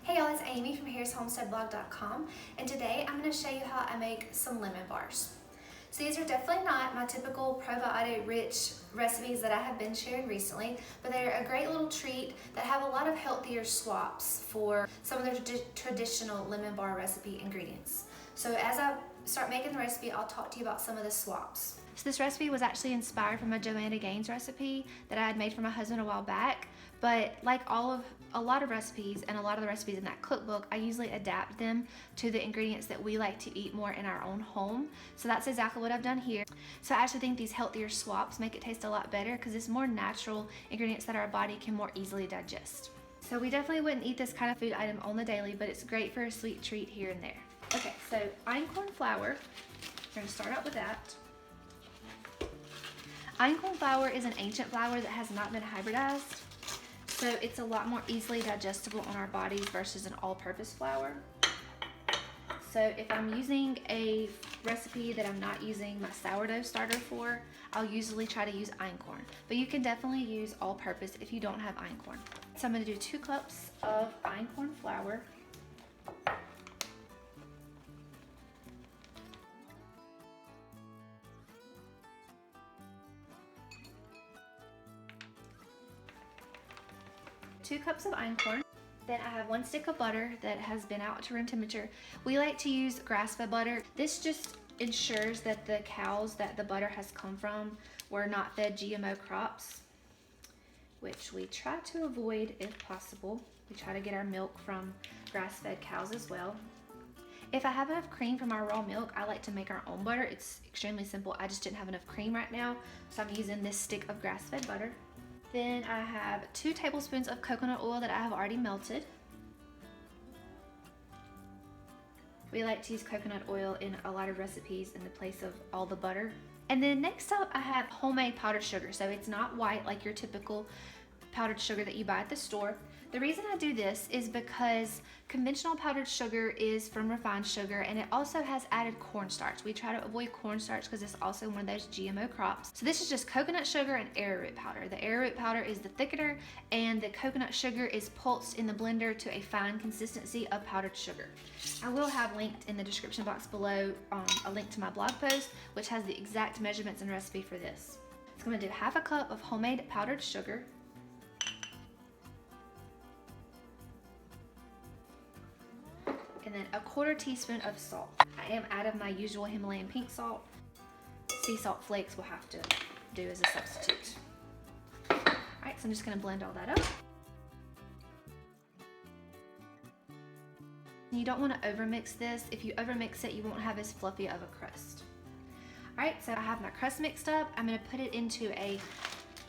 Hey y'all, it's Amy from harrishomesteadblog.com, and today I'm going to show you how I make some lemon bars. So these are definitely not my typical probiotic rich recipes that I have been sharing recently, but they're a great little treat that have a lot of healthier swaps for some of the traditional lemon bar recipe ingredients. So as I start making the recipe, I'll talk to you about some of the swaps. So this recipe was actually inspired from a Joanna Gaines recipe that I had made for my husband a while back, but like a lot of recipes and a lot of the recipes in that cookbook, I usually adapt them to the ingredients that we like to eat more in our own home. So that's exactly what I've done here. So I actually think these healthier swaps make it taste a lot better because it's more natural ingredients that our body can more easily digest. So we definitely wouldn't eat this kind of food item on the daily, but it's great for a sweet treat here and there. Okay, so einkorn flour, we're gonna start out with that. Einkorn flour is an ancient flour that has not been hybridized, so it's a lot more easily digestible on our bodies versus an all-purpose flour. So if I'm using a recipe that I'm not using my sourdough starter for, I'll usually try to use einkorn, but you can definitely use all-purpose if you don't have einkorn. So I'm going to do 2 cups of einkorn flour. Two cups of einkorn. Then I have 1 stick of butter that has been out to room temperature. We like to use grass-fed butter. This just ensures that the cows that the butter has come from were not fed GMO crops, which we try to avoid if possible. We try to get our milk from grass-fed cows as well. If I have enough cream from our raw milk, I like to make our own butter. It's extremely simple. I just didn't have enough cream right now, so I'm using this stick of grass-fed butter. Then I have 2 tablespoons of coconut oil that I have already melted. We like to use coconut oil in a lot of recipes in the place of all the butter. And then next up I have homemade powdered sugar. So it's not white like your typical powdered sugar that you buy at the store. The reason I do this is because conventional powdered sugar is from refined sugar, and it also has added cornstarch. We try to avoid cornstarch because it's also one of those GMO crops. So this is just coconut sugar and arrowroot powder. The arrowroot powder is the thickener, and the coconut sugar is pulsed in the blender to a fine consistency of powdered sugar. I will have linked in the description box below a link to my blog post, which has the exact measurements and recipe for this. So I'm going to do 1/2 cup of homemade powdered sugar. And then 1/4 teaspoon of salt. I am out of my usual Himalayan pink salt. Sea salt flakes will have to do as a substitute. Alright, so I'm just going to blend all that up. You don't want to overmix this. If you overmix it, you won't have as fluffy of a crust. Alright, so I have my crust mixed up. I'm going to put it into a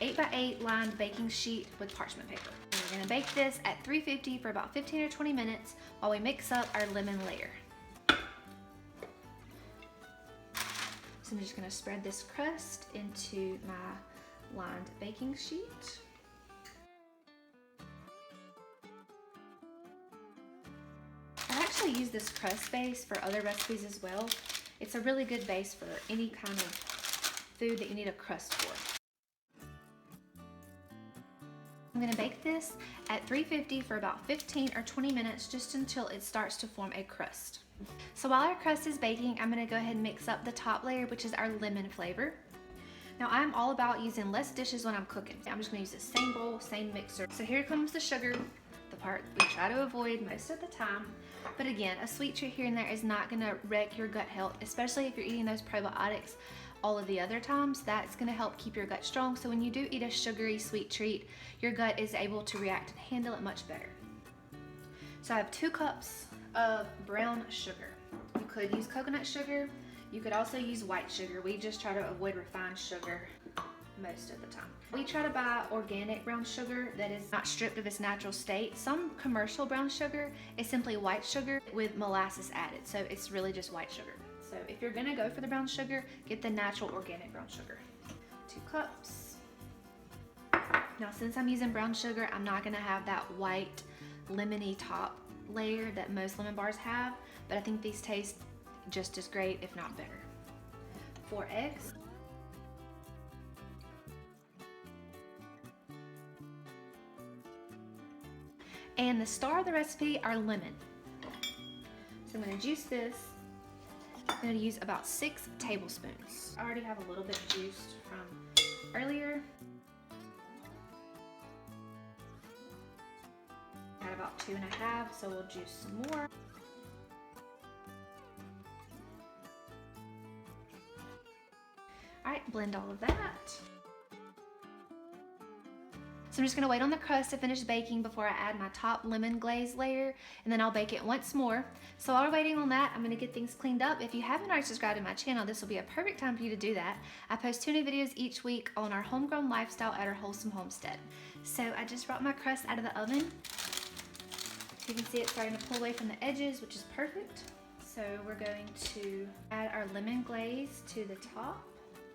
8x8 lined baking sheet with parchment paper. We're going to bake this at 350 for about 15 or 20 minutes while we mix up our lemon layer. So I'm just going to spread this crust into my lined baking sheet. I actually use this crust base for other recipes as well. It's a really good base for any kind of food that you need a crust for. I'm going to bake this at 350 for about 15 or 20 minutes just until it starts to form a crust. So while our crust is baking, I'm going to go ahead and mix up the top layer, which is our lemon flavor. Now I'm all about using less dishes when I'm cooking. I'm just going to use the same bowl, same mixer. So here comes the sugar, the part we try to avoid most of the time. But again, a sweet treat here and there is not going to wreck your gut health, especially if you're eating those probiotics all of the other times. That's going to help keep your gut strong, so when you do eat a sugary sweet treat, your gut is able to react and handle it much better. So I have 2 cups of brown sugar. You could use coconut sugar, you could also use white sugar. We just try to avoid refined sugar most of the time. We try to buy organic brown sugar that is not stripped of its natural state. Some commercial brown sugar is simply white sugar with molasses added, so it's really just white sugar. So if you're gonna go for the brown sugar, get the natural organic brown sugar. 2 cups. Now since I'm using brown sugar, I'm not gonna have that white lemony top layer that most lemon bars have, but I think these taste just as great, if not better. 4 eggs. And the star of the recipe, our lemon. So I'm gonna juice this. I'm gonna use about 6 tablespoons. I already have a little bit juiced from earlier. Got about 2.5, so we'll juice some more. All right, blend all of that. So I'm just gonna wait on the crust to finish baking before I add my top lemon glaze layer, and then I'll bake it once more. So while we're waiting on that, I'm gonna get things cleaned up. If you haven't already subscribed to my channel, this will be a perfect time for you to do that. I post 2 new videos each week on our homegrown lifestyle at our Wholesome Homestead. So I just brought my crust out of the oven. You can see it's starting to pull away from the edges, which is perfect. So we're going to add our lemon glaze to the top.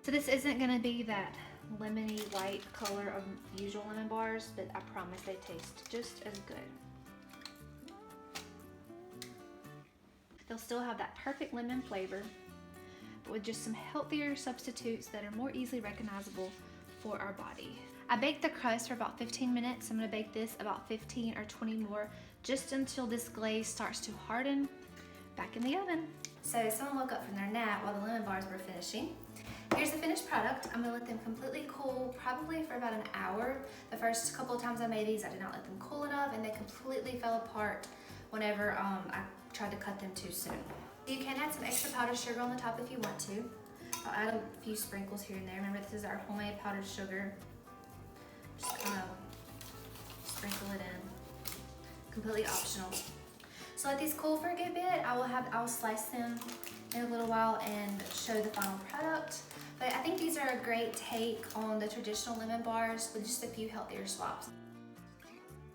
So this isn't gonna be that lemony white color of usual lemon bars, but I promise they taste just as good. They'll still have that perfect lemon flavor, but with just some healthier substitutes that are more easily recognizable for our body. I baked the crust for about 15 minutes. I'm gonna bake this about 15 or 20 more, just until this glaze starts to harden. Back in the oven. So someone woke up from their nap while the lemon bars were finishing. Here's the finished product. I'm gonna let them completely cool, probably for about an hour. The first couple of times I made these, I did not let them cool enough, and they completely fell apart whenever I tried to cut them too soon. You can add some extra powdered sugar on the top if you want to. I'll add a few sprinkles here and there. Remember, this is our homemade powdered sugar. Just kind of sprinkle it in. Completely optional. So let these cool for a good bit. I'll slice them in a little while and show the final product. But I think these are a great take on the traditional lemon bars with just a few healthier swaps.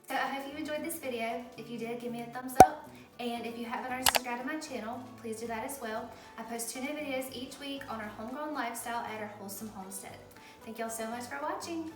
So I hope you enjoyed this video. If you did, give me a thumbs up. And if you haven't already subscribed to my channel, please do that as well. I post 2 new videos each week on our homegrown lifestyle at our Wholesome Homestead. Thank y'all so much for watching.